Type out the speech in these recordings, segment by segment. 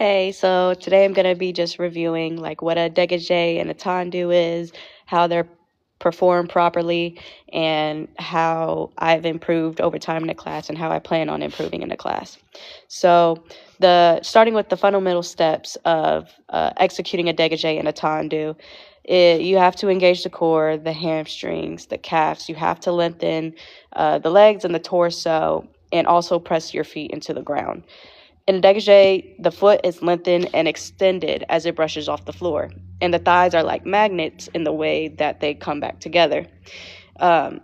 Hey, so today I'm gonna be just reviewing like what a dégagé and a tendu is, how they're performed properly, and how I've improved over time in the class and how I plan on improving in the class. So the starting with the fundamental steps of executing a dégagé and a tendu, you have to engage the core, the hamstrings, the calves. You have to lengthen the legs and the torso, and also press your feet into the ground. In a dégagé, the foot is lengthened and extended as it brushes off the floor, and the thighs are like magnets in the way that they come back together. Um,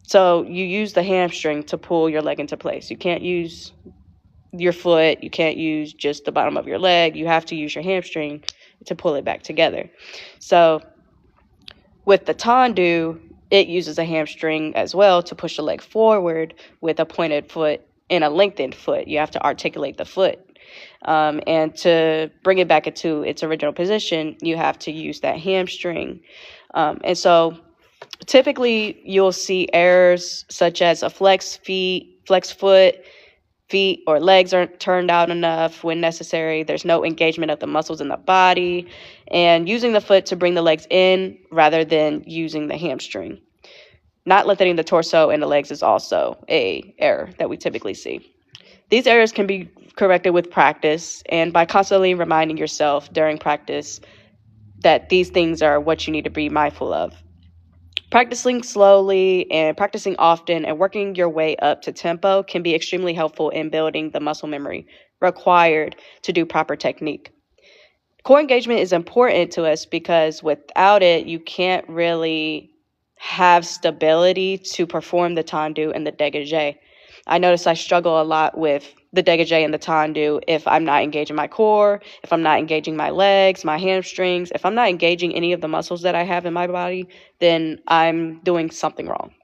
so you use the hamstring to pull your leg into place. You can't use your foot. You can't use just the bottom of your leg. You have to use your hamstring to pull it back together. So with the tendu, it uses a hamstring as well to push the leg forward with a pointed foot and a lengthened foot. You have to articulate the foot. And to bring it back into its original position, you have to use that hamstring. And so typically you'll see errors such as a flex foot, feet or legs aren't turned out enough when necessary. There's no engagement of the muscles in the body, and using the foot to bring the legs in rather than using the hamstring. Not lengthening the torso and the legs is also a error that we typically see. These errors can be corrected with practice and by constantly reminding yourself during practice that these things are what you need to be mindful of. Practicing slowly and practicing often and working your way up to tempo can be extremely helpful in building the muscle memory required to do proper technique. Core engagement is important to us because without it, you can't really have stability to perform the tendu and the dégagé. I notice I struggle a lot with the dégagé and the tendu if I'm not engaging my core, if I'm not engaging my legs, my hamstrings. If I'm not engaging any of the muscles that I have in my body, then I'm doing something wrong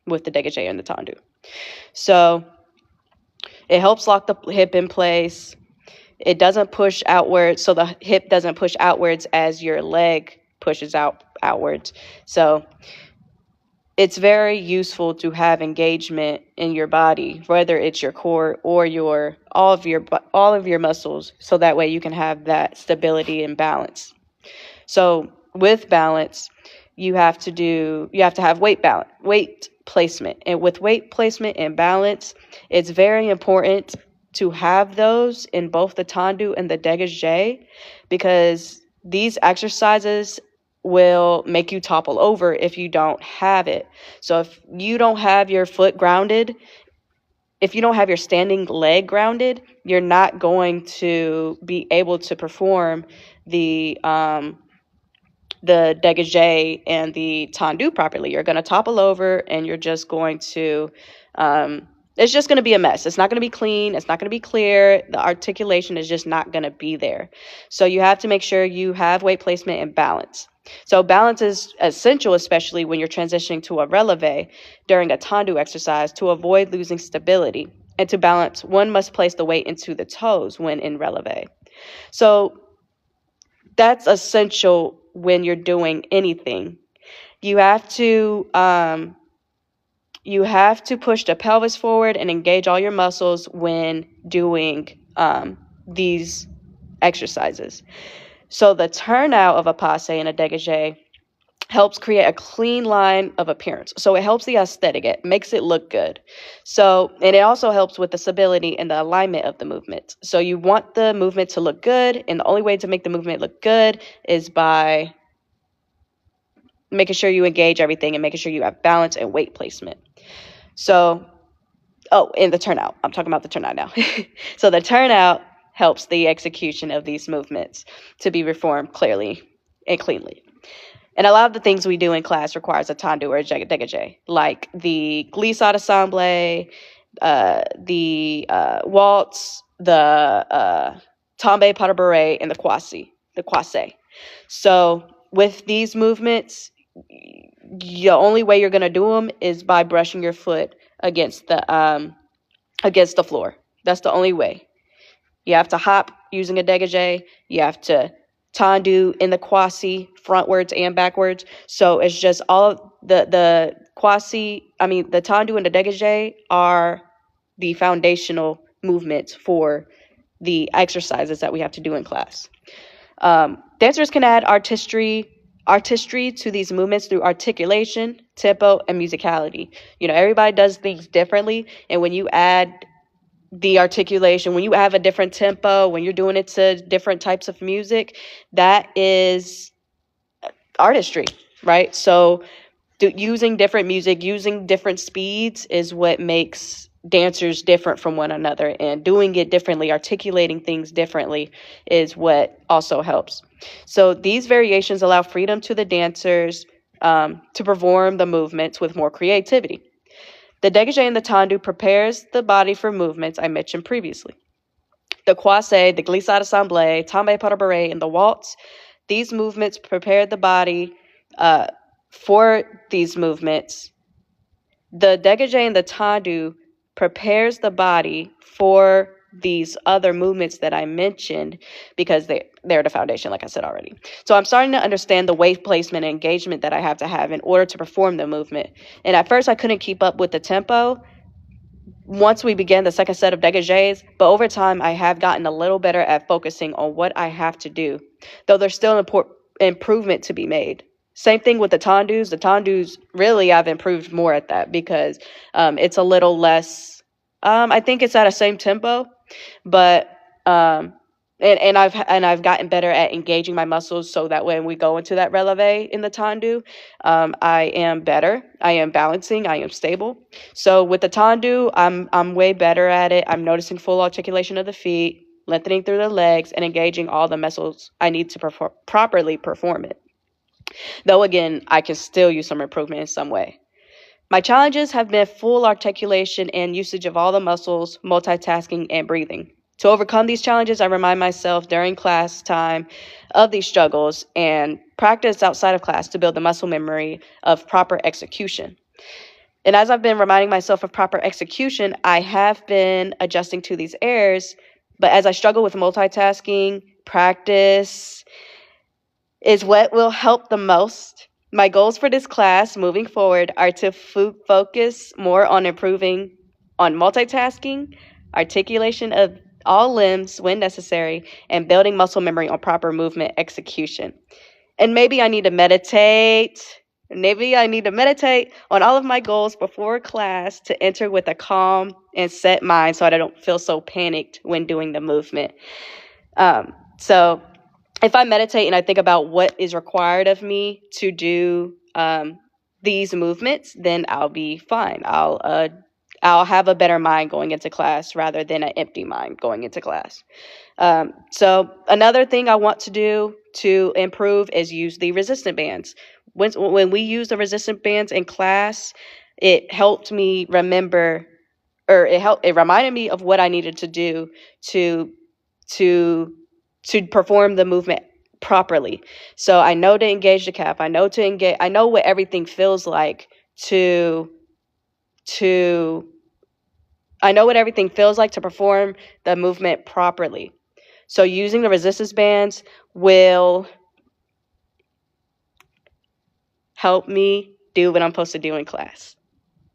with the dégagé and the tendu. So it helps lock the hip in place. It doesn't push outwards, so the hip doesn't push outwards as your leg pushes outwards. So it's very useful to have engagement in your body, whether it's your core or all of your muscles, so that way you can have that stability and balance. So with balance, you have to have weight placement. And with weight placement and balance, it's very important to have those in both the tendu and the dégagé, because these exercises will make you topple over if you don't have it. So if you don't have your foot grounded, if you don't have your standing leg grounded, you're not going to be able to perform the dégagé and the tendu properly. You're going to topple over, and you're just going to it's just going to be a mess. It's not going to be clean. It's not going to be clear. The articulation is just not going to be there. So you have to make sure you have weight placement and balance. So balance is essential, especially when you're transitioning to a releve during a tendu exercise, to avoid losing stability. And to balance, one must place the weight into the toes when in releve. So that's essential when you're doing anything. You have to push the pelvis forward and engage all your muscles when doing these exercises. So the turnout of a passe and a dégagé helps create a clean line of appearance. So it helps the aesthetic. It makes it look good. And it also helps with the stability and the alignment of the movement. So you want the movement to look good, and the only way to make the movement look good is by making sure you engage everything and making sure you have balance and weight placement. So, and the turnout. I'm talking about the turnout now. So the turnout helps the execution of these movements to be performed clearly and cleanly. And a lot of the things we do in class requires a tendu or a dégagé, like the glissade ensemble, the waltz, the tombe pas de bourrée, and the croisé. So with these movements, the only way you're going to do them is by brushing your foot against the floor. That's the only way. You have to hop using a dégagé. You have to tendu in the croisé frontwards and backwards. So it's just all the tendu and the dégagé are the foundational movements for the exercises that we have to do in class. Dancers can add artistry to these movements through articulation, tempo, and musicality. Everybody does things differently, and when you add the articulation, when you have a different tempo, when you're doing it to different types of music, that is artistry, right? So using different music, using different speeds is what makes dancers different from one another, and doing it differently, articulating things differently is what also helps. So these variations allow freedom to the dancers to perform the movements with more creativity. The dégagé and the tendu prepares the body for movements I mentioned previously. The croisé, the glissade assemblé, tombe pas de bourrée, and the waltz, these movements prepare the body for these movements. The dégagé and the tendu prepares the body for these other movements that I mentioned because they're the foundation, like I said already. So I'm starting to understand the weight placement and engagement that I have to have in order to perform the movement. And at first I couldn't keep up with the tempo once we began the second set of dégagés, but over time I have gotten a little better at focusing on what I have to do, though there's still improvement to be made. Same thing with the tendus. The tendus, really, I've improved more at that because it's a little less, I think it's at a same tempo, but and I've gotten better at engaging my muscles so that when we go into that releve in the tendu, I am better. I am balancing. I am stable. So with the tendu, I'm way better at it. I'm noticing full articulation of the feet, lengthening through the legs, and engaging all the muscles I need to properly perform it. Though again, I can still use some improvement in some way. My challenges have been full articulation and usage of all the muscles, multitasking, and breathing. To overcome these challenges, I remind myself during class time of these struggles and practice outside of class to build the muscle memory of proper execution. And as I've been reminding myself of proper execution, I have been adjusting to these errors. But as I struggle with multitasking, practice is what will help the most. My goals for this class moving forward are to focus more on improving on multitasking, articulation of all limbs when necessary, and building muscle memory on proper movement execution. And maybe I need to meditate. Maybe I need to meditate on all of my goals before class to enter with a calm and set mind so I don't feel so panicked when doing the movement. So if I meditate and I think about what is required of me to do these movements, then I'll be fine. I'll have a better mind going into class rather than an empty mind going into class. So another thing I want to do to improve is use the resistant bands. When we use the resistant bands in class, it helped me remember, or it reminded me of what I needed to do to perform the movement properly. So I know to engage the calf. I know what everything feels like to perform the movement properly. So using the resistance bands will help me do what I'm supposed to do in class.